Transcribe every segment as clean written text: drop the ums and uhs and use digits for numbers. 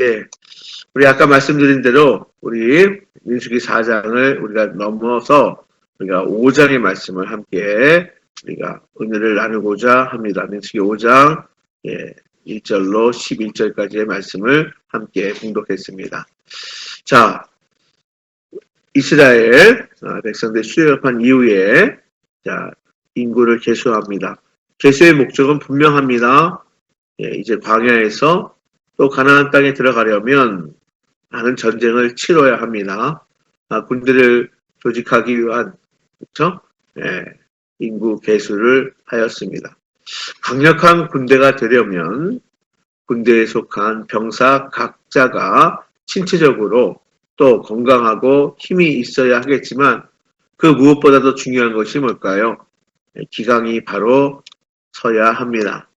예, 우리 아까 말씀드린 대로 우리 민수기 4장을 우리가 넘어서 우리가 5장의 말씀을 함께 우리가 은혜를 나누고자 합니다. 민수기 5장 1절로 11절까지의 말씀을 함께 봉독했습니다. 자, 이스라엘 백성들 수렵한 이후에 자, 인구를 계수합니다. 계수의 목적은 분명합니다. 이제 광야에서 또 가나안 땅에 들어가려면 많은 전쟁을 치러야 합니다. 군대를 조직하기 위한 그렇죠? 인구 계수를 하였습니다. 강력한 군대가 되려면 군대에 속한 병사 각자가 신체적으로 또 건강하고 힘이 있어야 하겠지만 그 무엇보다도 중요한 것이 뭘까요? 기강이 바로 서야 합니다.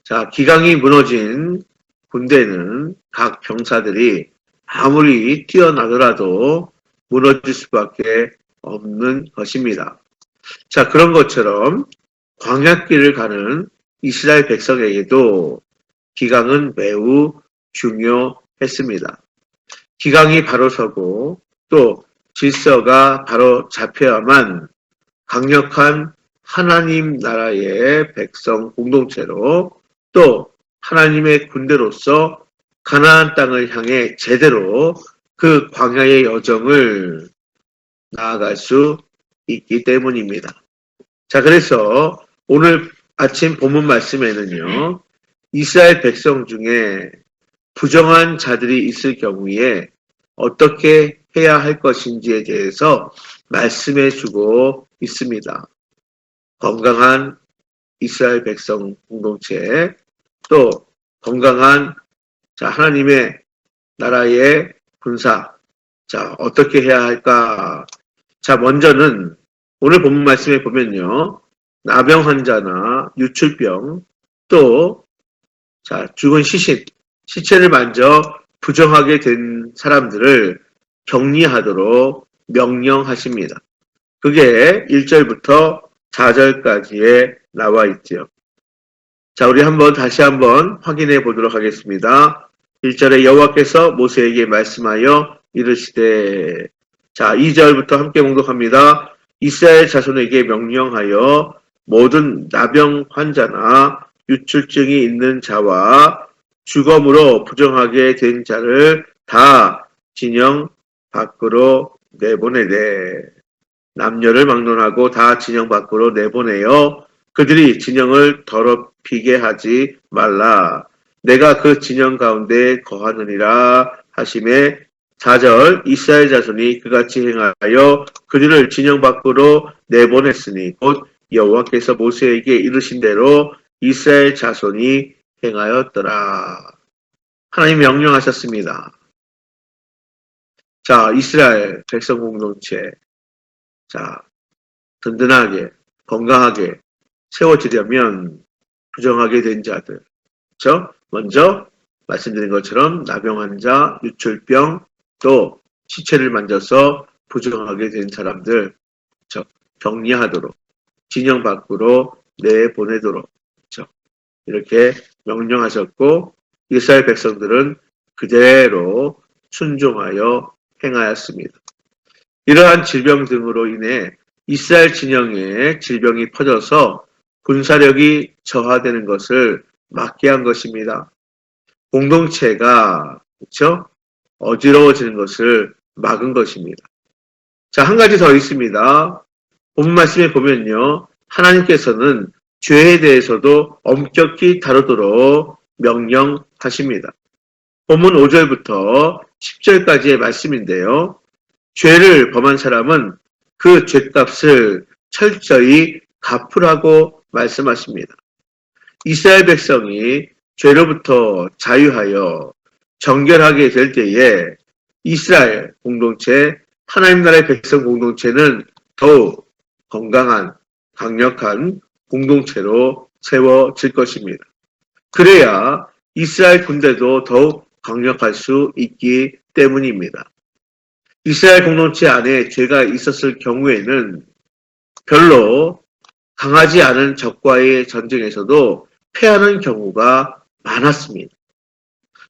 자, 기강이 무너진 군대는 각 병사들이 아무리 뛰어나더라도 무너질 수밖에 없는 것입니다. 자, 그런 것처럼 광야길을 가는 이스라엘 백성에게도 기강은 매우 중요했습니다. 기강이 바로 서고 또 질서가 바로 잡혀야만 강력한 하나님 나라의 백성 공동체로 또 하나님의 군대로서 가나안 땅을 향해 제대로 그 광야의 여정을 나아갈 수 있기 때문입니다. 자, 그래서 오늘 아침 본문 말씀에는요, 이스라엘 백성 중에 부정한 자들이 있을 경우에 어떻게 해야 할 것인지에 대해서 말씀해 주고 있습니다. 건강한 이스라엘 백성 공동체, 또 건강한 하나님의 나라의 군사, 어떻게 해야 할까? 자, 먼저는 오늘 본문 말씀에 보면요, 나병 환자나 유출병, 또 죽은 시체를 만져 부정하게 된 사람들을 격리하도록 명령하십니다. 그게 1절부터 4절까지에 나와 있죠. 자, 우리 다시 한번 확인해 보도록 하겠습니다. 1절에 여호와께서 모세에게 말씀하여 이르시되, 자, 2절부터 함께 봉독합니다. 이스라엘 자손에게 명령하여 모든 나병 환자나 유출증이 있는 자와 주검으로 부정하게 된 자를 다 진영 밖으로 내보내되, 남녀를 막론하고 다 진영 밖으로 내보내어 그들이 진영을 더럽히게 하지 말라. 내가 그 진영 가운데 거하느니라 하시매, 4절 이스라엘 자손이 그같이 행하여 그들을 진영 밖으로 내보냈으니 곧 여호와께서 모세에게 이르신 대로 이스라엘 자손이 행하였더라. 하나님 명령하셨습니다. 자, 이스라엘 백성 공동체, 든든하게 건강하게 세워지려면 부정하게 된 자들, 그렇죠? 먼저 말씀드린 것처럼 나병 환자, 유출병, 또 시체를 만져서 부정하게 된 사람들, 그렇죠? 격리하도록, 진영 밖으로 내보내도록, 그렇죠? 이렇게 명령하셨고 이스라엘 백성들은 그대로 순종하여 행하였습니다. 이러한 질병 등으로 인해 이스라엘 진영에 질병이 퍼져서 군사력이 저하되는 것을 막게 한 것입니다. 공동체가 그렇죠? 어지러워지는 것을 막은 것입니다. 자, 한 가지 더 있습니다. 본문 말씀에 보면요, 하나님께서는 죄에 대해서도 엄격히 다루도록 명령하십니다. 본문 5절부터 10절까지의 말씀인데요, 죄를 범한 사람은 그 죄값을 철저히 갚으라고 말씀하십니다. 이스라엘 백성이 죄로부터 자유하여 정결하게 될 때에 이스라엘 공동체, 하나님 나라의 백성 공동체는 더욱 건강한, 강력한 공동체로 세워질 것입니다. 그래야 이스라엘 군대도 더욱 강력할 수 있기 때문입니다. 이스라엘 공동체 안에 죄가 있었을 경우에는 별로 강하지 않은 적과의 전쟁에서도 패하는 경우가 많았습니다.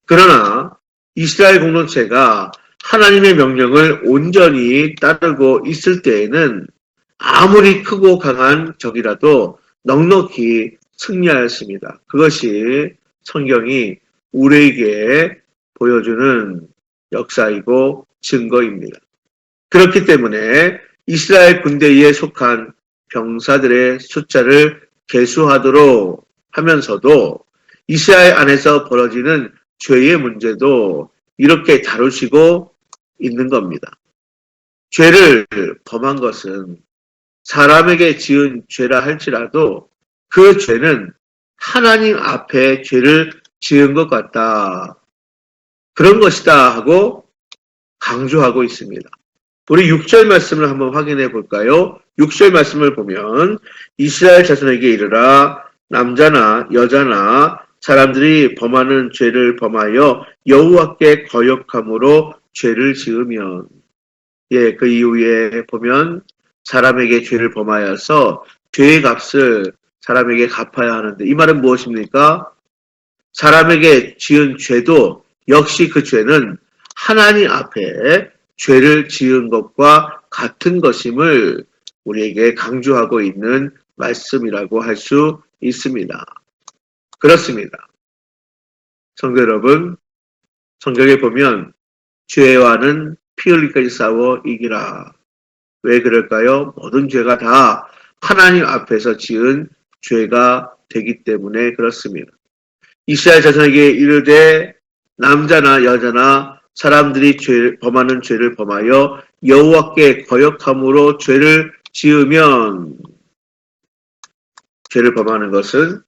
그러나 이스라엘 공동체가 하나님의 명령을 온전히 따르고 있을 때에는 아무리 크고 강한 적이라도 넉넉히 승리하였습니다. 그것이 성경이 우리에게 보여주는 역사이고 증거입니다. 그렇기 때문에 이스라엘 군대에 속한 병사들의 숫자를 계수하도록 하면서도 이스라엘 안에서 벌어지는 죄의 문제도 이렇게 다루시고 있는 겁니다. 죄를 범한 것은 사람에게 지은 죄라 할지라도 그 죄는 하나님 앞에 죄를 지은 것 같다. 그런 것이다 하고 강조하고 있습니다. 우리 6절 말씀을 한번 확인해 볼까요? 6절 말씀을 보면 이스라엘 자손에게 이르라 남자나 여자나 사람들이 범하는 죄를 범하여 여호와께 거역함으로 죄를 지으면 그 이후에 보면 사람에게 죄를 범하여서 죄의 값을 사람에게 갚아야 하는데 이 말은 무엇입니까? 사람에게 지은 죄도 역시 그 죄는 하나님 앞에 죄를 지은 것과 같은 것임을 우리에게 강조하고 있는 말씀이라고 할 수 있습니다. 그렇습니다. 성도 여러분, 성경에 보면 죄와는 피 흘리기까지 싸워 이기라. 왜 그럴까요? 모든 죄가 다 하나님 앞에서 지은 죄가 되기 때문에 그렇습니다. 이스라엘 자손에게 이르되 남자나 여자나 사람들이 범하는 죄를 범하여 여호와께 거역함으로 죄를 지으면 죄를 범하는 것은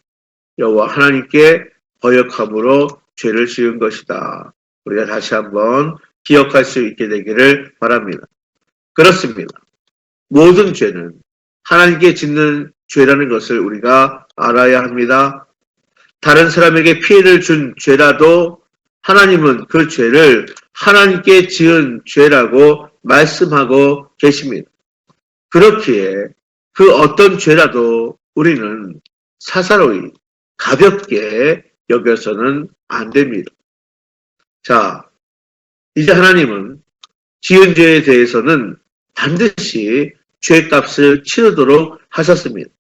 여호와 하나님께 거역함으로 죄를 지은 것이다. 우리가 다시 한번 기억할 수 있게 되기를 바랍니다. 그렇습니다. 모든 죄는 하나님께 짓는 죄라는 것을 우리가 알아야 합니다. 다른 사람에게 피해를 준 죄라도 하나님은 그 죄를 하나님께 지은 죄라고 말씀하고 계십니다. 그렇기에 그 어떤 죄라도 우리는 사사로이 가볍게 여겨서는 안 됩니다. 자, 이제 하나님은 지은 죄에 대해서는 반드시 죄값을 치르도록 하셨습니다.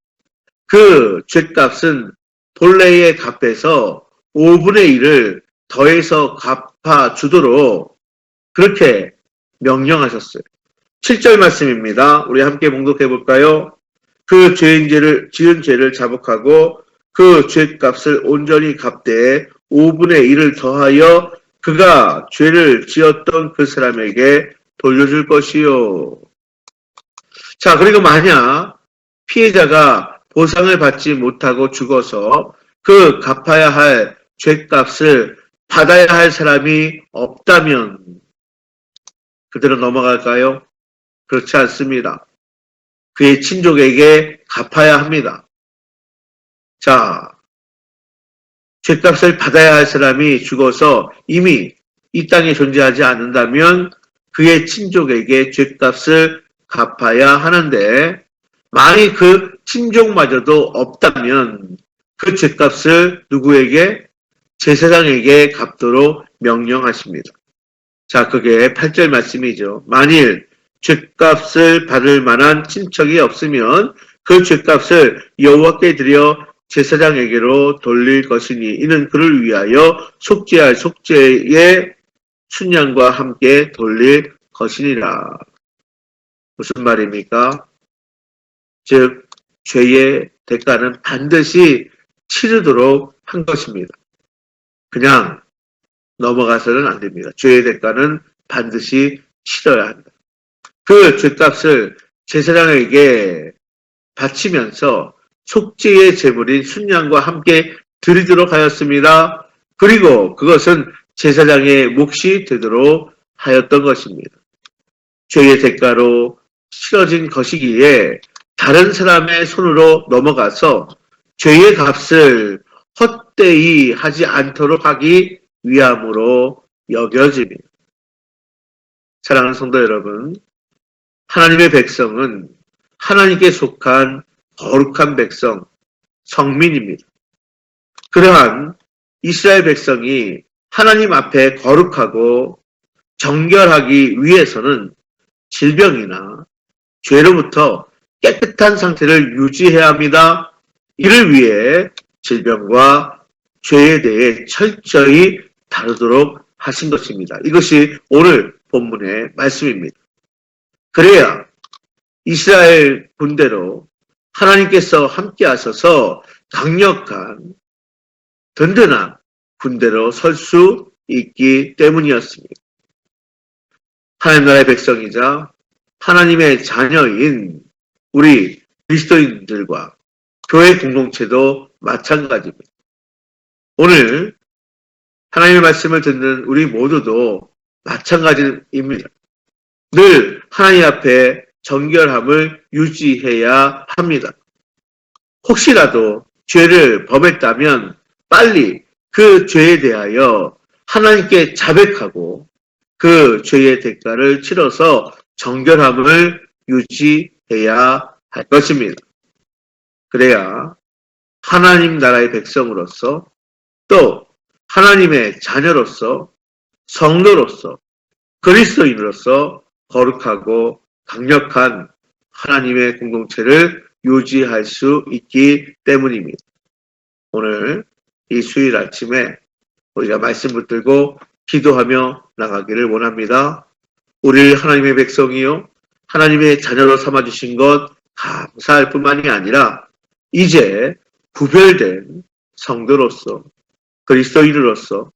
그 죄값은 본래의 값에서 5분의 1을 더해서 갚아주도록 그렇게 명령하셨어요. 7절 말씀입니다. 우리 함께 봉독해 볼까요? 그 지은 죄를 자복하고 그 죄값을 온전히 갚되 5분의 1을 더하여 그가 죄를 지었던 그 사람에게 돌려줄 것이요. 자, 그리고 만약 피해자가 보상을 받지 못하고 죽어서 그 갚아야 할 죄값을 받아야 할 사람이 없다면 그대로 넘어갈까요? 그렇지 않습니다. 그의 친족에게 갚아야 합니다. 자, 죄값을 받아야 할 사람이 죽어서 이미 이 땅에 존재하지 않는다면 그의 친족에게 죄값을 갚아야 하는데 만일 그 친족마저도 없다면 그 죄값을 누구에게? 제사장에게 갚도록 명령하십니다. 자, 그게 8절 말씀이죠. 만일 죄값을 받을 만한 친척이 없으면 그 죄값을 여호와께 드려 제사장에게로 돌릴 것이니 이는 그를 위하여 속죄할 속죄의 순양과 함께 돌릴 것이니라. 무슨 말입니까? 즉 죄의 대가는 반드시 치르도록 한 것입니다. 그냥 넘어가서는 안 됩니다. 죄의 대가는 반드시 치러야 한다. 그 죄값을 제사장에게 바치면서 속죄의 제물인 순양과 함께 드리도록 하였습니다. 그리고 그것은 제사장의 몫이 되도록 하였던 것입니다. 죄의 대가로 치러진 것이기에 다른 사람의 손으로 넘어가서 죄의 값을 헛되이 하지 않도록 하기 위함으로 여겨집니다. 사랑하는 성도 여러분, 하나님의 백성은 하나님께 속한 거룩한 백성, 성민입니다. 그러한 이스라엘 백성이 하나님 앞에 거룩하고 정결하기 위해서는 질병이나 죄로부터 깨끗한 상태를 유지해야 합니다. 이를 위해 질병과 죄에 대해 철저히 다루도록 하신 것입니다. 이것이 오늘 본문의 말씀입니다. 그래야 이스라엘 군대로 하나님께서 함께 하셔서 강력한 든든한 군대로 설 수 있기 때문이었습니다. 하나님 나라의 백성이자 하나님의 자녀인 우리 그리스도인들과 교회 공동체도 마찬가지입니다. 오늘 하나님의 말씀을 듣는 우리 모두도 마찬가지입니다. 늘 하나님 앞에 정결함을 유지해야 합니다. 혹시라도 죄를 범했다면 빨리 그 죄에 대하여 하나님께 자백하고 그 죄의 대가를 치러서 정결함을 유지해야 할 것입니다. 그래야 하나님 나라의 백성으로서 또 하나님의 자녀로서 성도로서 그리스도인으로서 거룩하고 강력한 하나님의 공동체를 유지할 수 있기 때문입니다. 오늘 이 수요일 아침에 우리가 말씀 붙들고 기도하며 나가기를 원합니다. 우리를 하나님의 백성이요 하나님의 자녀로 삼아주신 것 감사할 뿐만이 아니라 이제 구별된 성도로서 그리스도인으로서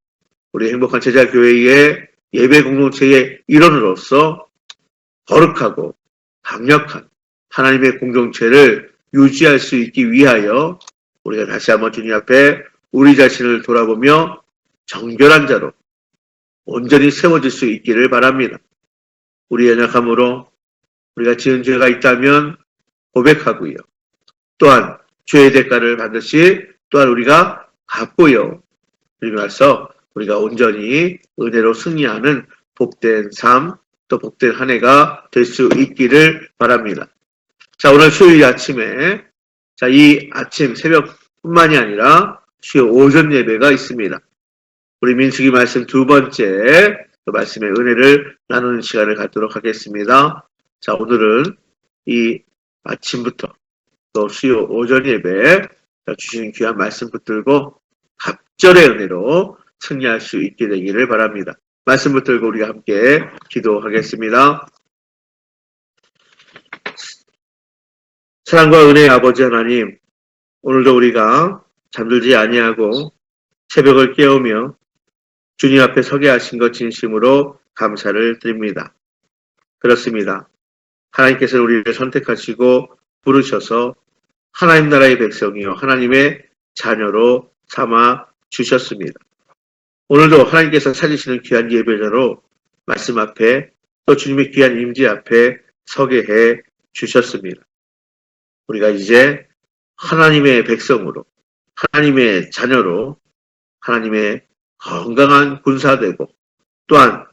우리 행복한 제자교회의 예배 공동체의 일원으로서 거룩하고 강력한 하나님의 공동체를 유지할 수 있기 위하여 우리가 다시 한번 주님 앞에 우리 자신을 돌아보며 정결한 자로 온전히 세워질 수 있기를 바랍니다. 우리 연약함으로 우리가 지은 죄가 있다면 고백하고요. 또한 죄의 대가를 반드시 또한 우리가 갚고요. 그리고 나서 우리가 온전히 은혜로 승리하는 복된 삶, 또 복된 한 해가 될 수 있기를 바랍니다. 자, 오늘 수요일 아침에 이 아침 새벽뿐만이 아니라 수요 오전 예배가 있습니다. 우리 민수기 말씀 두 번째 말씀의 은혜를 나누는 시간을 갖도록 하겠습니다. 자, 오늘은 이 아침부터 또 수요 오전 예배 주신 귀한 말씀 붙들고 갑절의 은혜로 승리할 수 있게 되기를 바랍니다. 말씀 붙들고 우리가 함께 기도하겠습니다. 사랑과 은혜의 아버지 하나님, 오늘도 우리가 잠들지 아니하고 새벽을 깨우며 주님 앞에 서게 하신 것 진심으로 감사를 드립니다. 그렇습니다. 하나님께서 우리를 선택하시고 부르셔서 하나님 나라의 백성이요 하나님의 자녀로 삼아 주셨습니다. 오늘도 하나님께서 찾으시는 귀한 예배자로 말씀 앞에 또 주님의 귀한 임재 앞에 서게 해 주셨습니다. 우리가 이제 하나님의 백성으로 하나님의 자녀로 하나님의 건강한 군사되고 또한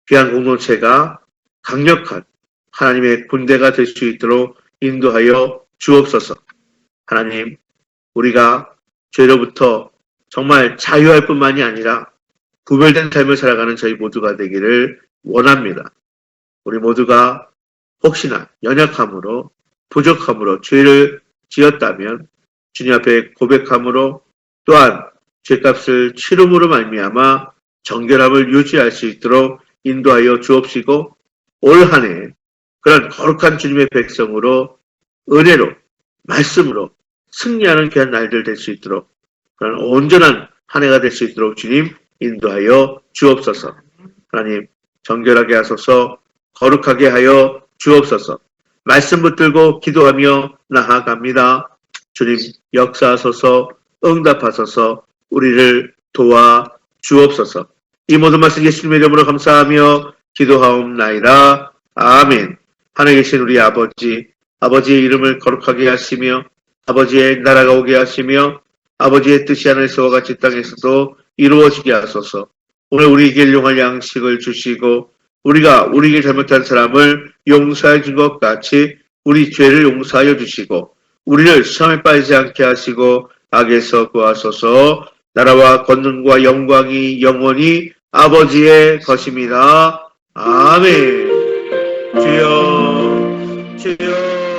귀한 공동체가 강력한 하나님의 군대가 될 수 있도록 인도하여 주옵소서. 하나님, 우리가 죄로부터 정말 자유할 뿐만이 아니라 구별된 삶을 살아가는 저희 모두가 되기를 원합니다. 우리 모두가 혹시나 연약함으로 부족함으로 죄를 지었다면 주님 앞에 고백함으로 또한 죄값을 치름으로 말미암아 정결함을 유지할 수 있도록 인도하여 주옵시고 올 한 해 그런 거룩한 주님의 백성으로 은혜로 말씀으로 승리하는 귀한 날들 될 수 있도록 그런 온전한 한 해가 될 수 있도록 주님 인도하여 주옵소서. 하나님 정결하게 하소서 거룩하게 하여 주옵소서. 말씀 붙들고 기도하며 나아갑니다. 주님 역사하소서 응답하소서 우리를 도와 주옵소서. 이 모든 말씀 예수님의 이름으로 감사하며 기도하옵나이다. 아멘. 하늘에 계신 우리 아버지, 아버지의 이름을 거룩하게 하시며 아버지의 나라가 오게 하시며 아버지의 뜻이 하늘에서와 같이 땅에서도 이루어지게 하소서. 오늘 우리에게 일용할 양식을 주시고 우리가 우리에게 잘못한 사람을 용서해 준 것 같이 우리 죄를 용서하여 주시고 우리를 시험에 빠지지 않게 하시고 악에서 구하소서. 나라와 권능과 영광이 영원히 아버지의 것입니다. 아멘. 주여, 주여.